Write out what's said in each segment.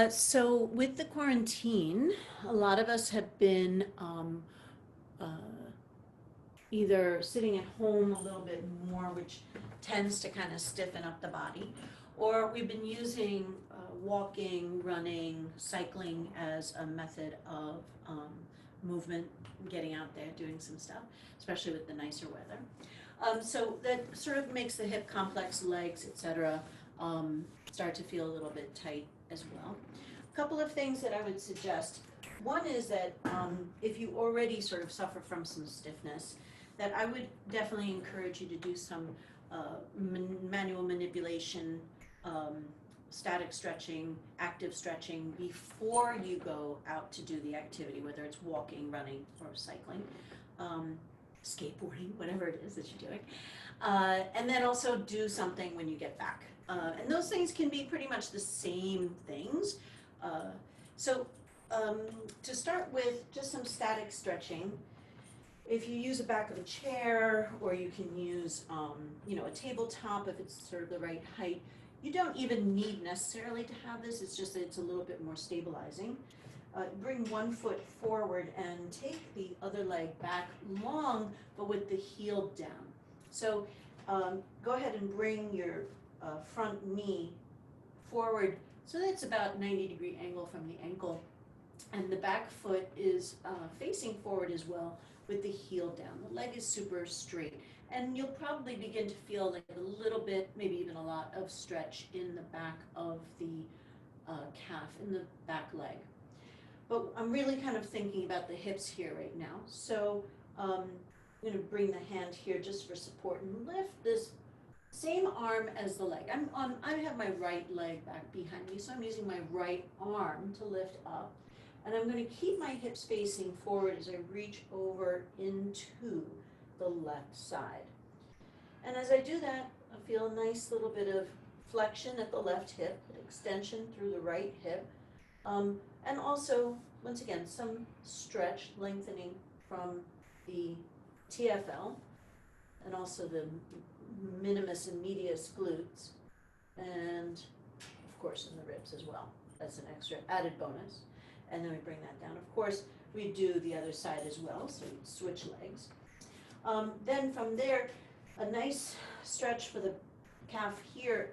So with the quarantine, a lot of us have been uh, either sitting at home a little bit more, which tends to kind of stiffen up the body, or we've been using walking, running, cycling as a method of movement, getting out there, doing some stuff, especially with the nicer weather. So that sort of makes the hip complex, legs, etc., start to feel a little bit tight as well. A couple of things that I would suggest. One is that if you already sort of suffer from some stiffness, that I would definitely encourage you to do some manual manipulation, um, static stretching, active stretching before you go out to do the activity, whether it's walking, running, or cycling, um, skateboarding, whatever it is that you're doing. And then also do something when you get back. And those things can be pretty much the same things. Uh, so to start with, just some static stretching. If you use the back of a chair, or you can use, a tabletop if it's sort of the right height, you don't even need necessarily to have this. It's just that it's a little bit more stabilizing. Bring one foot forward and take the other leg back long, but with the heel down. So go ahead and bring your front knee forward so that's about 90-degree angle from the ankle. And the back foot is facing forward as well with the heel down. The leg is super straight. And you'll probably begin to feel like a little bit, maybe even a lot of stretch in the back of the calf, in the back leg. But I'm really kind of thinking about the hips here right now. So I'm going to bring the hand here just for support and lift this same arm as the leg. I have my right leg back behind me, so I'm using my right arm to lift up. And I'm going to keep my hips facing forward as I reach over into the left side. And as I do that, I feel a nice little bit of flexion at the left hip, extension through the right hip. And also, once again, some stretch, lengthening from the TFL, and also the minimus and medius glutes, and of course in the ribs as well. That's an extra added bonus. And then we bring that down. Of course, we do the other side as well, so we switch legs. Then from there, a nice stretch for the calf here,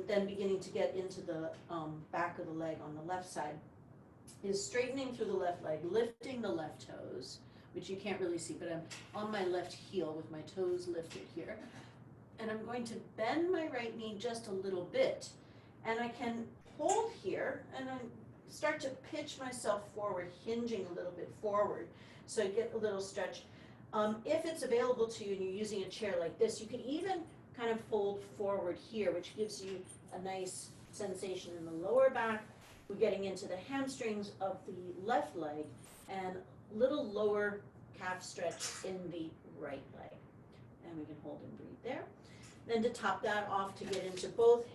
then beginning to get into the back of the leg on the left side, is straightening through the left leg, lifting the left toes, which you can't really see, but I'm on my left heel with my toes lifted here. And I'm going to bend my right knee just a little bit. And I can hold here, and I start to pitch myself forward, hinging a little bit forward, so I get a little stretch. If it's available to you and you're using a chair like this, you can even kind of fold forward here, which gives you a nice sensation in the lower back. We're getting into the hamstrings of the left leg and a little lower calf stretch in the right leg. And we can hold and breathe there. Then to top that off, to get into both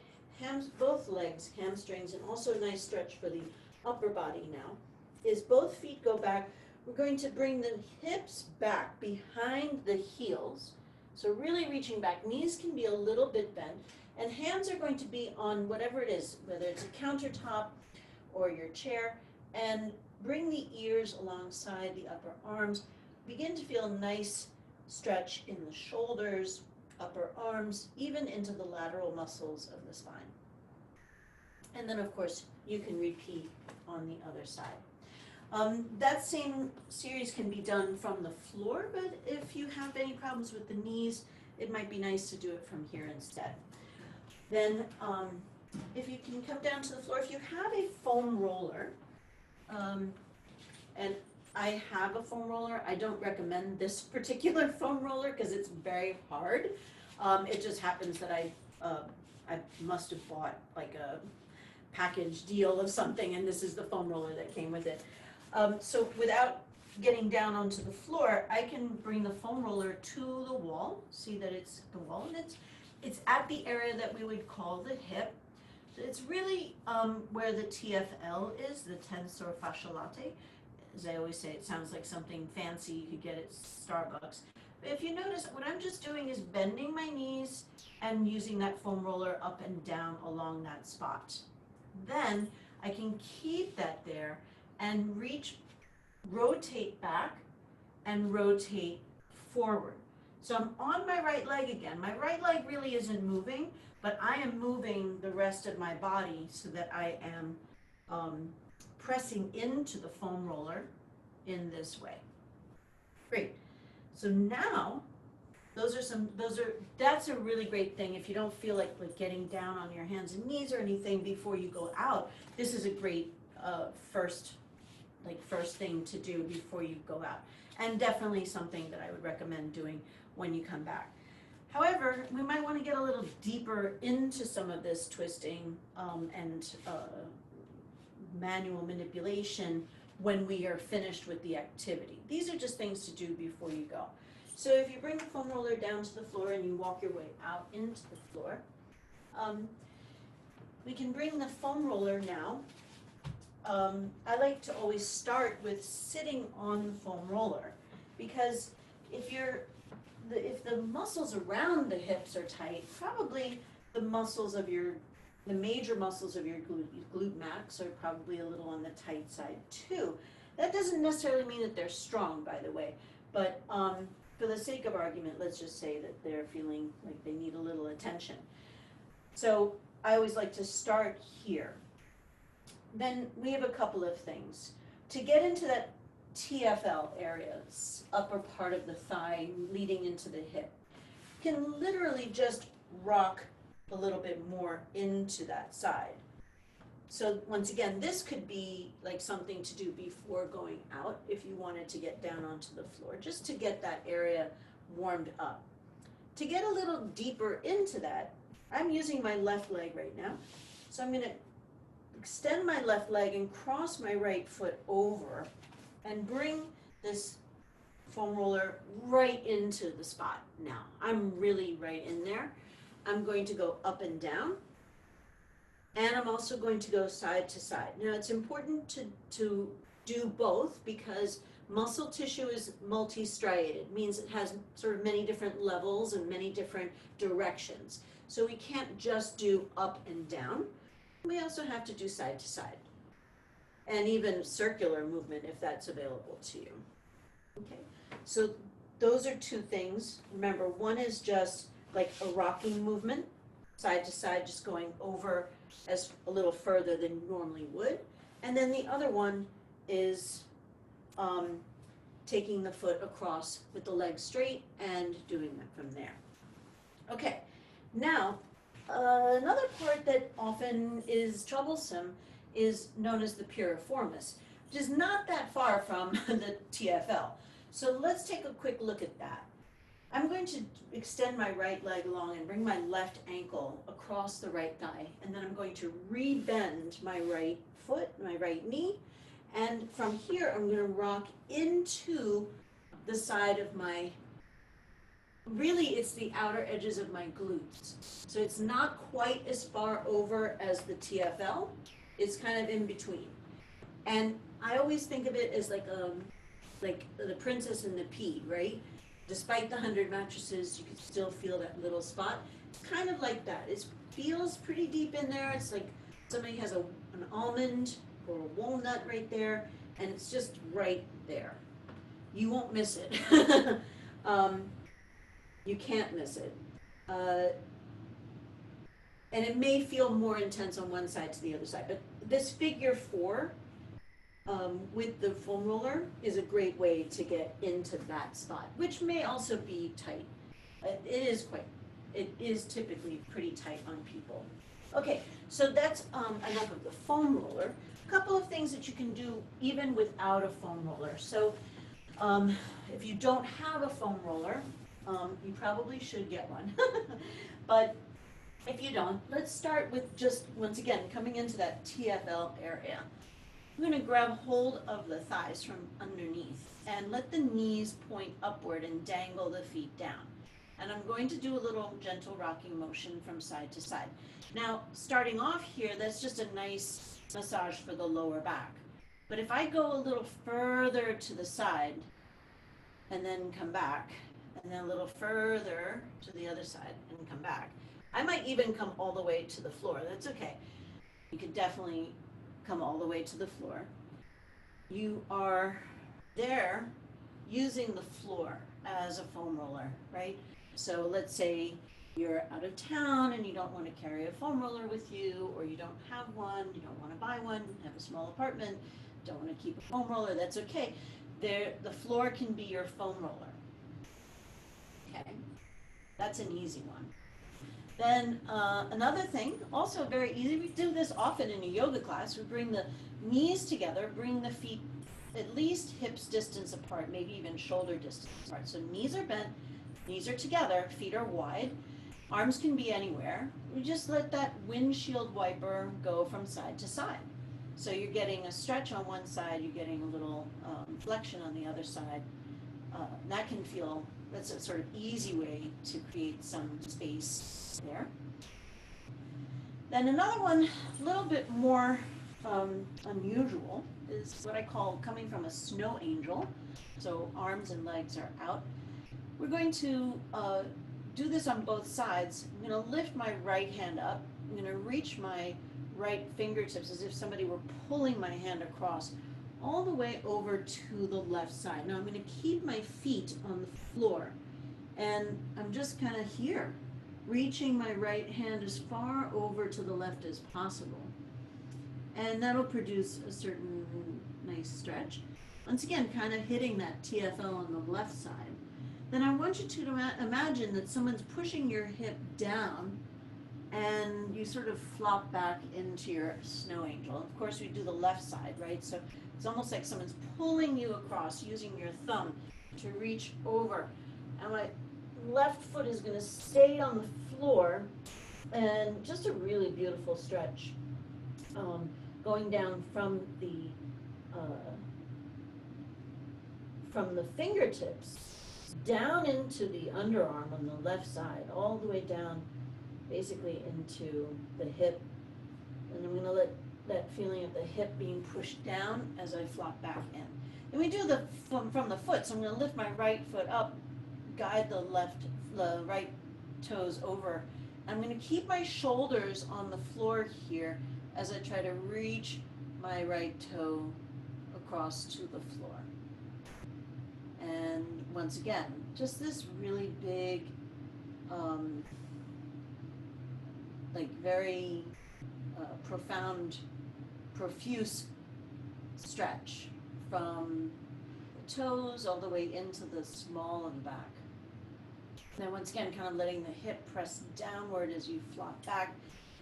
legs, hamstrings, and also a nice stretch for the upper body now, is both feet go back. We're going to bring the hips back behind the heels. So really reaching back. Knees can be a little bit bent. And hands are going to be on whatever it is, whether it's a countertop or your chair. And bring the ears alongside the upper arms. Begin to feel a nice stretch in the shoulders, upper arms, even into the lateral muscles of the spine. And then, of course, you can repeat on the other side. That same series can be done from the floor, but if you have any problems with the knees, it might be nice to do it from here instead. Then, if you can come down to the floor, if you have a foam roller, and I have a foam roller, I don't recommend this particular foam roller because it's very hard. It just happens that I must have bought like a package deal of something, and this is the foam roller that came with it. So without getting down onto the floor, I can bring the foam roller to the wall. See that it's the wall, and it's at the area that we would call the hip. It's really where the TFL is, the tensor fasciae latae. As I always say, it sounds like something fancy you could get at Starbucks. But if you notice, what I'm just doing is bending my knees and using that foam roller up and down along that spot. Then I can keep that there and rotate back and rotate forward. So I'm on my right leg again. My right leg really isn't moving, but I am moving the rest of my body so that I am pressing into the foam roller in this way. Great. So now, that's a really great thing. If you don't feel like getting down on your hands and knees or anything before you go out, this is a great first thing to do before you go out. And definitely something that I would recommend doing when you come back. However, we might want to get a little deeper into some of this twisting and manual manipulation when we are finished with the activity. These are just things to do before you go. So if you bring the foam roller down to the floor and you walk your way out into the floor, we can bring the foam roller now. I like to always start with sitting on the foam roller, because if the muscles around the hips are tight, probably the major muscles of your glute max are probably a little on the tight side too. That doesn't necessarily mean that they're strong, by the way, but for the sake of argument, let's just say that they're feeling like they need a little attention. So I always like to start here. Then we have a couple of things. To get into that TFL area, upper part of the thigh leading into the hip, you can literally just rock a little bit more into that side. So once again, this could be like something to do before going out if you wanted to get down onto the floor, just to get that area warmed up. To get a little deeper into that, I'm using my left leg right now. So I'm going to extend my left leg and cross my right foot over and bring this foam roller right into the spot now. I'm really right in there. I'm going to go up and down, and I'm also going to go side to side. Now it's important to do both, because muscle tissue is multi-striated, means it has sort of many different levels and many different directions. So we can't just do up and down. We also have to do side to side, and even circular movement if that's available to you. Okay, so those are two things. Remember, one is just like a rocking movement, side to side, just going over as a little further than you normally would. And then the other one is taking the foot across with the leg straight and doing that from there. Okay, now another part that often is troublesome is known as the piriformis, which is not that far from the TFL. So let's take a quick look at that. I'm going to extend my right leg along and bring my left ankle across the right thigh, and then I'm going to re-bend my right foot, my right knee, and from here I'm going to rock into the side of my, really it's the outer edges of my glutes. So it's not quite as far over as the TFL, it's kind of in between. And I always think of it as like the princess and the pea, right? Despite the 100 mattresses, you can still feel that little spot. It's kind of like that. It feels pretty deep in there. It's like somebody has an almond or a walnut right there, and it's just right there. You won't miss it. You can't miss it. And it may feel more intense on one side to the other side, but this figure 4 with the foam roller is a great way to get into that spot, which may also be tight. It is typically pretty tight on people. Okay, so that's enough of the foam roller. A couple of things that you can do even without a foam roller. So if you don't have a foam roller, you probably should get one. But if you don't, let's start with just, once again, coming into that TFL area. I'm going to grab hold of the thighs from underneath and let the knees point upward and dangle the feet down. And I'm going to do a little gentle rocking motion from side to side. Now, starting off here, that's just a nice massage for the lower back. But if I go a little further to the side and then come back, and then a little further to the other side and come back, I might even come all the way to the floor. That's okay. You could definitely come all the way to the floor. You are there using the floor as a foam roller, right? So let's say you're out of town and you don't want to carry a foam roller with you, or you don't have one, you don't want to buy one, have a small apartment, don't want to keep a foam roller, that's okay. The floor can be your foam roller. Okay, that's an easy one. Then another thing, also very easy, we do this often in a yoga class, we bring the knees together, bring the feet at least hips distance apart, maybe even shoulder distance apart. So knees are bent, knees are together, feet are wide, arms can be anywhere. We just let that windshield wiper go from side to side. So you're getting a stretch on one side, you're getting a little flexion on the other side. That can feel, that's a sort of easy way to create some space there. Then another one, a little bit more unusual, is what I call coming from a snow angel. So arms and legs are out. We're going to do this on both sides. I'm going to lift my right hand up. I'm going to reach my right fingertips as if somebody were pulling my hand across all the way over to the left side. Now I'm going to keep my feet on the floor, and I'm just kind of here, reaching my right hand as far over to the left as possible. And that'll produce a certain nice stretch. Once again, kind of hitting that TFL on the left side. Then I want you to imagine that someone's pushing your hip down and you sort of flop back into your snow angel. Of course, we do the left side, right? So it's almost like someone's pulling you across using your thumb to reach over. And my left foot is going to stay on the floor, and just a really beautiful stretch. Going down from the fingertips down into the underarm on the left side, all the way down basically into the hip. And I'm going to let that feeling of the hip being pushed down as I flop back in. And we do the from the foot, so I'm going to lift my right foot up, guide the right toes over. I'm going to keep my shoulders on the floor here as I try to reach my right toe across to the floor. And once again, just this really big, like very profound, profuse stretch from the toes all the way into the small of the back. Then once again, kind of letting the hip press downward as you flop back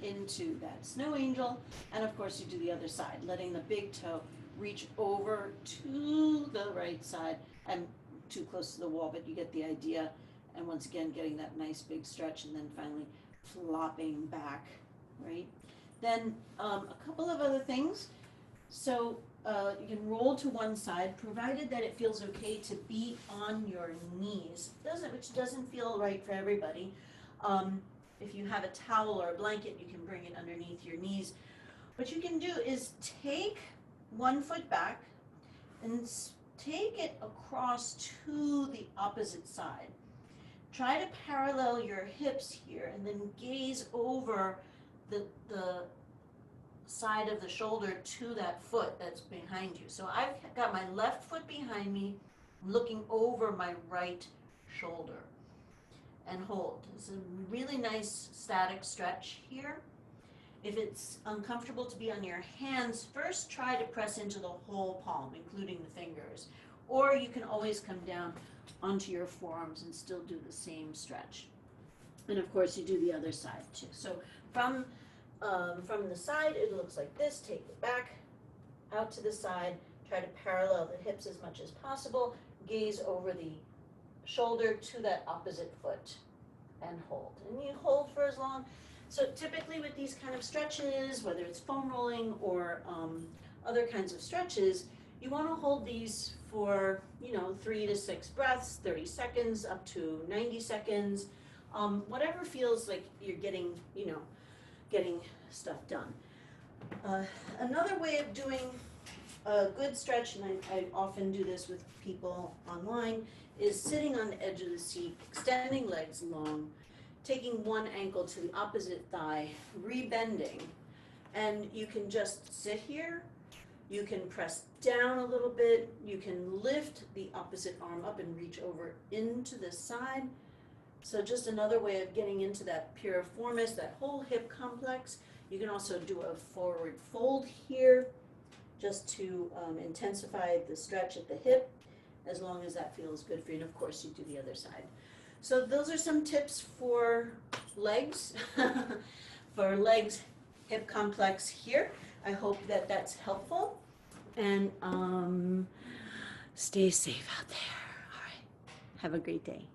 into that snow angel. And of course you do the other side, letting the big toe reach over to the right side. I'm too close to the wall, but you get the idea. And once again, getting that nice big stretch, and then finally flopping back, right? Then a couple of other things. So you can roll to one side, provided that it feels okay to be on your knees. Which doesn't feel right for everybody. If you have a towel or a blanket, you can bring it underneath your knees. What you can do is take one foot back and take it across to the opposite side. Try to parallel your hips here and then gaze over the side of the shoulder to that foot that's behind you. So I've got my left foot behind me, looking over my right shoulder. And hold. It's a really nice static stretch here. If it's uncomfortable to be on your hands, first try to press into the whole palm, including the fingers. Or you can always come down onto your forearms and still do the same stretch. And of course you do the other side too. So from the side it looks like this. Take it back, out to the side, try to parallel the hips as much as possible, gaze over the shoulder to that opposite foot and hold. And you hold for as long. So typically with these kind of stretches, whether it's foam rolling or other kinds of stretches, you want to hold these for 3 to 6 breaths, 30 seconds up to 90 seconds, whatever feels like you're getting stuff done. Another way of doing a good stretch, and I often do this with people online, is sitting on the edge of the seat, extending legs long, taking one ankle to the opposite thigh, rebending, And you can just sit here, you can press down a little bit, you can lift the opposite arm up and reach over into the side. So just another way of getting into that piriformis, that whole hip complex. You can also do a forward fold here just to intensify the stretch at the hip, as long as that feels good for you. And of course, you do the other side. So those are some tips for legs, for legs, hip complex here. I hope that that's helpful. And stay safe out there. All right. Have a great day.